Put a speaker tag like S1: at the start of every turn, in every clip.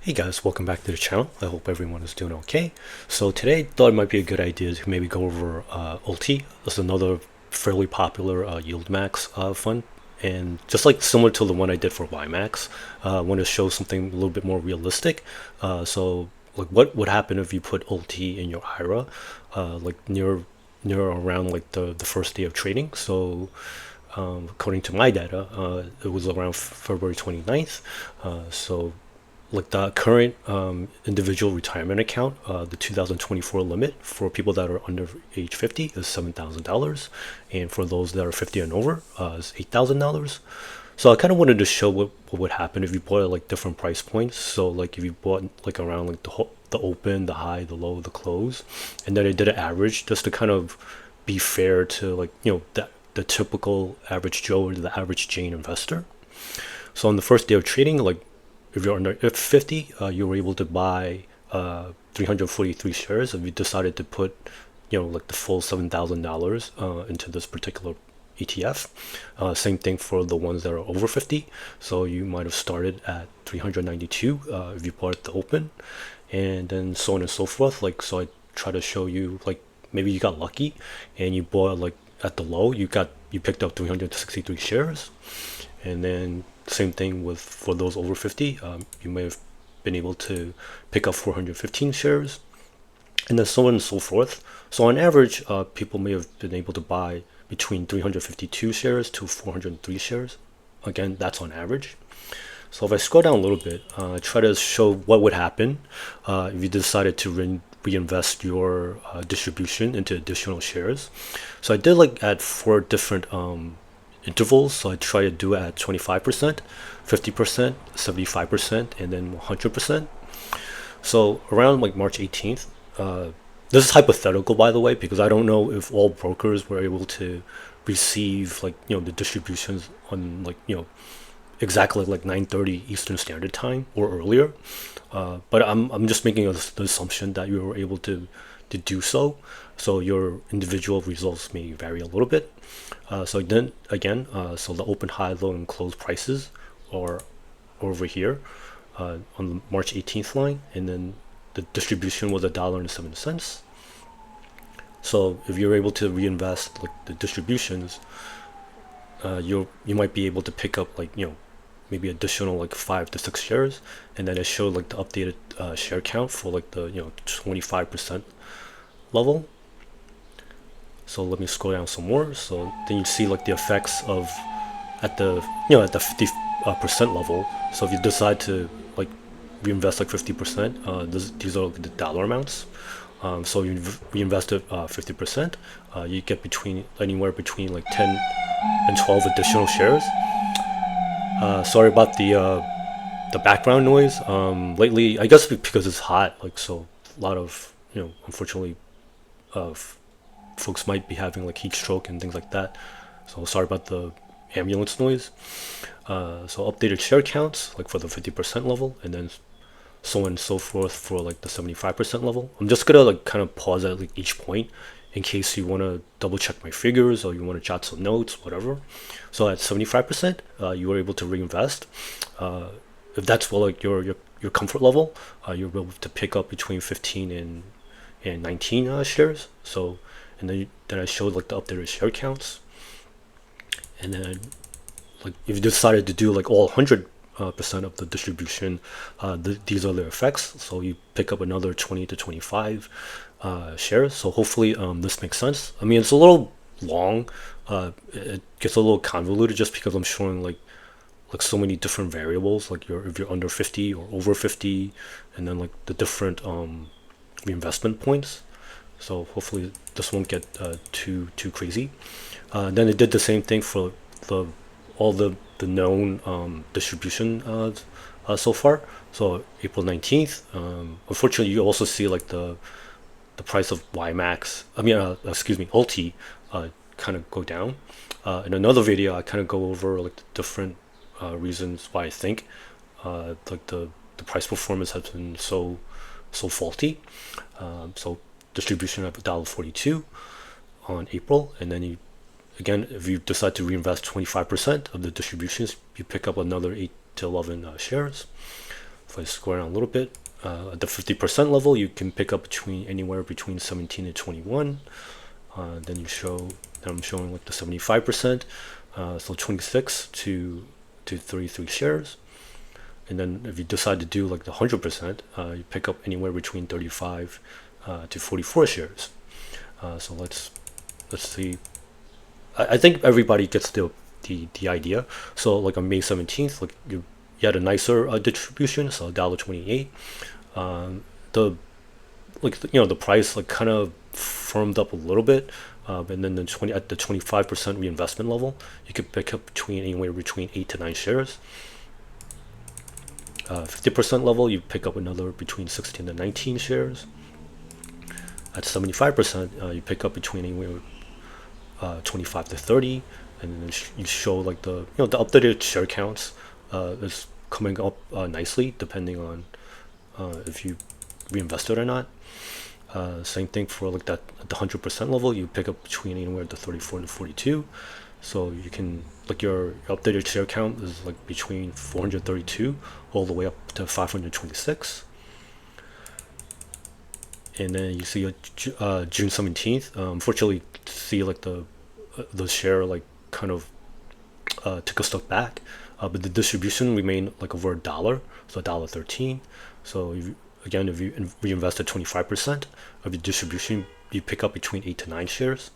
S1: Hey guys, welcome back to the channel. I hope everyone is doing okay. So today I thought it might be a good idea to maybe go over ULTY. This is another fairly popular yield max fund, and just like similar to the one I did for YMAX, I want to show something a little bit more realistic. So like what would happen if you put ULTY in your IRA like near around like the first day of trading. So according to my data, it was around February 29th. So like the current individual retirement account, the 2024 limit for people that are under age 50 is $7,000, and for those that are 50 and over is $8,000. So I kind of wanted to show what would happen if you bought at like different price points. So like if you bought like around like the open, the high, the low, the close, and then I did an average just to kind of be fair to like the typical average Joe or the average Jane investor. So on the first day of trading, like if you're under 50, you were able to buy 343 shares if you decided to put, like the full $7,000 into this particular ETF. Same thing for the ones that are over 50. So you might have started at 392 if you bought the open, and then so on and so forth. Like, so I try to show you like maybe you got lucky and you bought like at the low, you picked up 363 shares, and then same thing with for those over 50, you may have been able to pick up 415 shares, and then so on and so forth. So on average, people may have been able to buy between 352 shares to 403 shares. Again, that's on average. So if I scroll down a little bit, try to show what would happen if you decided to reinvest your distribution into additional shares. So I did like at 4 different intervals. So I try to do it at 25%, 50%, 75%, and then 100%. So around like March 18th, this is hypothetical, by the way, because I don't know if all brokers were able to receive like the distributions on like exactly like 9:30 Eastern Standard Time or earlier. But I'm just making the assumption that you were able to do so. So your individual results may vary a little bit. So then again, so the open, high, low, and close prices are over here on the March 18th line, and then the distribution was $1.07. So if you're able to reinvest like the distributions, you might be able to pick up like maybe additional like 5 to 6 shares, and then it showed like the updated share count for like the 25% level. So let me scroll down some more. So then you see like the effects of at the 50% level. So if you decide to like reinvest like 50%, these are like the dollar amounts. So you reinvested 50%, you get anywhere between like 10 and 12 additional shares. Sorry about the background noise. Lately, I guess because it's hot, like so a lot of unfortunately, folks might be having like heat stroke and things like that. So sorry about the ambulance noise. So updated share counts like for the 50% level, and then so on and so forth for like the 75% level. I'm just gonna like kind of pause at like each point in case you want to double check my figures or you want to jot some notes, whatever. So at 75%, you were able to reinvest. If that's well like your comfort level, you're able to pick up between 15 and 19 shares. So and then I showed like the updated share counts, and then like if you decided to do like all 100% of the distribution, these are the effects. So you pick up another 20 to 25 shares. So hopefully this makes sense. I mean, it's a little long. It gets a little convoluted just because I'm showing like so many different variables, like if you're under 50 or over 50, and then like the different reinvestment points. So hopefully this won't get too crazy. Then it did the same thing for all the known distribution so far. So April 19th. Unfortunately, you also see like the price of YMAX. I mean, excuse me, ULTY kind of go down. In another video, I kind of go over like the different reasons why I think like the price performance has been so faulty. So distribution of $1.42 on April, and then again, if you decide to reinvest 25% of the distributions, you pick up another 8 to 11 shares. if I scroll down a little bit, at the 50% level, you can pick up anywhere between 17 and 21. Then I'm showing like the 75%, so 26 to 33 shares. And then if you decide to do like the 100%, you pick up anywhere between 35 to 44 shares. So let's see. I think everybody gets the idea. So like on May 17th, like you had a nicer distribution, so $1.28. The the price like kind of firmed up a little bit, and then at the 25% reinvestment level, you could pick up anywhere between 8 to 9 shares. 50% level, you pick up another between 16 to 19 shares. At 75%, you pick up between anywhere 25 to 30, and then you show like the the updated share counts is coming up nicely depending on if you reinvested or not. Same thing for like that at the 100% level, you pick up between anywhere to 34 to 42. So you can like your updated share count is like between 432 all the way up to 526. And then you see June 17th. Unfortunately, see like the share like kind of took a step back, but the distribution remained like over $1, so $1.13. So if you reinvested 25% of your distribution, you pick up between 8 to 9 shares.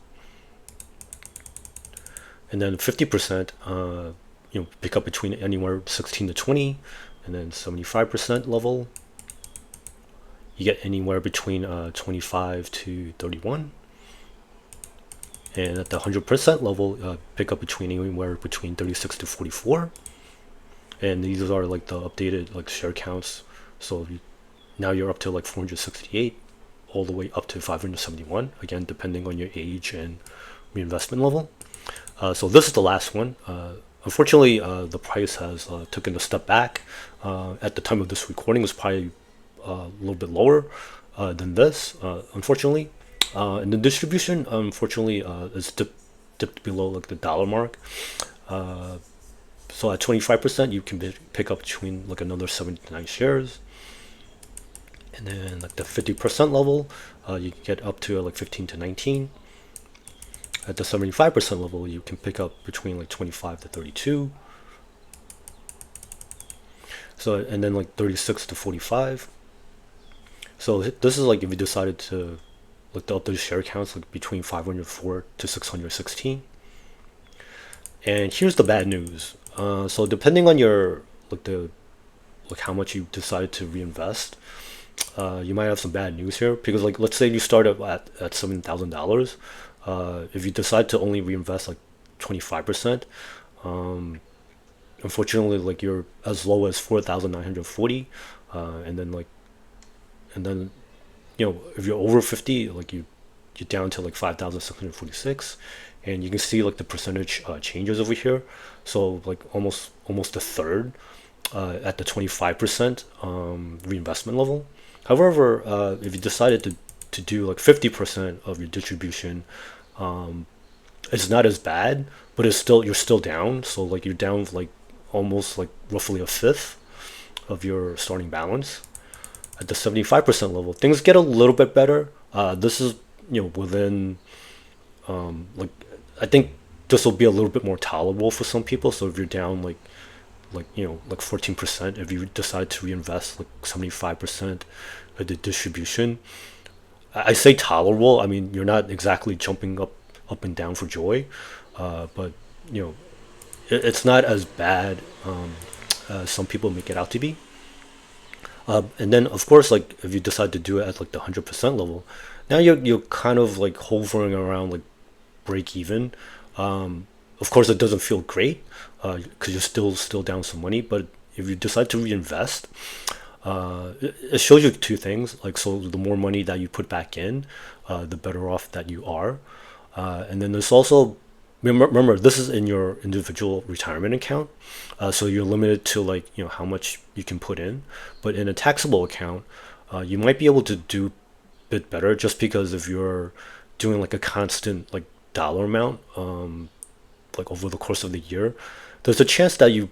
S1: And then 50%, pick up between anywhere 16 to 20, and then 75% level, you get anywhere between 25 to 31. And at the 100% level, pick up anywhere between 36 to 44. And these are like the updated like share counts. So now you're up to like 468, all the way up to 571. Again, depending on your age and reinvestment level. So this is the last one. Unfortunately, the price has taken a step back. At the time of this recording, it was probably a little bit lower than this, unfortunately. And the distribution, unfortunately, is dipped below like the dollar mark. So at 25%, you can pick up between like another 79 shares. And then like the 50% level, you can get up to like 15 to 19. At the 75% level, you can pick up between like 25 to 32. So, and then like 36 to 45. So this is like if you decided to look up those share counts like between 504 to 616. And here's the bad news. So depending on your how much you decide to reinvest, you might have some bad news here, because like let's say you start up at $7,000. If you decide to only reinvest like 25%, unfortunately, like you're as low as 4,940, and then if you're over 50, like you're down to like 5,646, and you can see like the percentage changes over here. So like almost a third at the 25% reinvestment level. However, if you decided to do like 50% of your distribution, it's not as bad, but you're still down. So like you're down like almost like roughly a fifth of your starting balance. At the 75% level, things get a little bit better. This is within like I think this will be a little bit more tolerable for some people. So if you're down like 14%, if you decide to reinvest like 75% of the distribution, I say tolerable. I mean, you're not exactly jumping up and down for joy, but it's not as bad as some people make it out to be. And then of course, like if you decide to do it at like the 100% level, now you're kind of like hovering around like break even. Of course, it doesn't feel great because you're still down some money. But if you decide to reinvest, it shows you two things. Like, so the more money that you put back in, the better off that you are. And then there's also, remember, this is in your individual retirement account, so you're limited to like how much you can put in. But in a taxable account, you might be able to do a bit better, just because if you're doing like a constant like dollar amount, like over the course of the year, there's a chance that you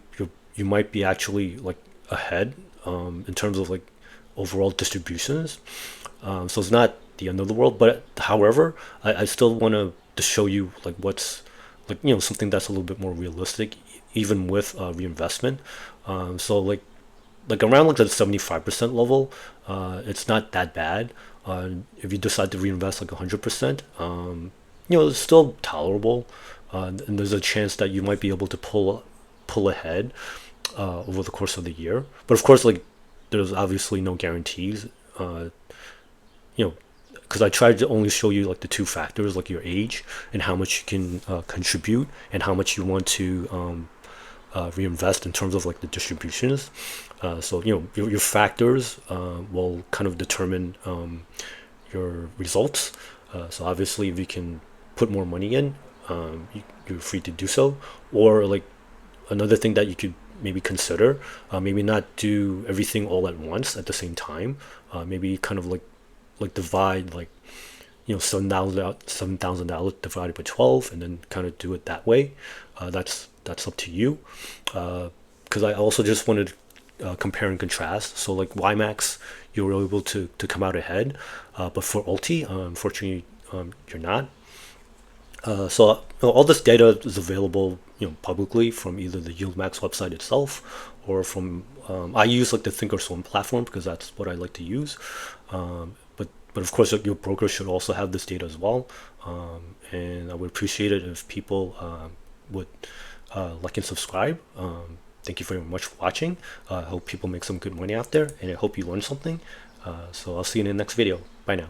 S1: might be actually like ahead in terms of like overall distributions. So it's not the end of the world, but however, I still want to show you like what's like, you know, something that's a little bit more realistic, even with reinvestment. So like around like the 75% level, it's not that bad. If you decide to reinvest like 100%, you know, it's still tolerable, and there's a chance that you might be able to pull ahead over the course of the year. But of course, like there's obviously no guarantees. You know, because I tried to only show you like the two factors, like your age and how much you can contribute and how much you want to reinvest in terms of like the distributions. So you know your factors will kind of determine your results. So obviously, if you can put more money in, you're free to do so. Or like another thing that you could maybe consider, maybe not do everything all at once at the same time. Maybe kind of like divide like, you know, $7,000 divided by 12, and then kind of do it that way. That's up to you. Because I also just wanted to compare and contrast. So like YMAX, you were able to come out ahead, but for ULTY, unfortunately, you're not. So you know, all this data is available, you know, publicly from either the YieldMax website itself or from I use like the Thinkorswim platform because that's what I like to use. But of course, your broker should also have this data as well. And I would appreciate it if people would like and subscribe. Thank you very much for watching. I hope people make some good money out there, and I hope you learn something. So I'll see you in the next video. Bye now.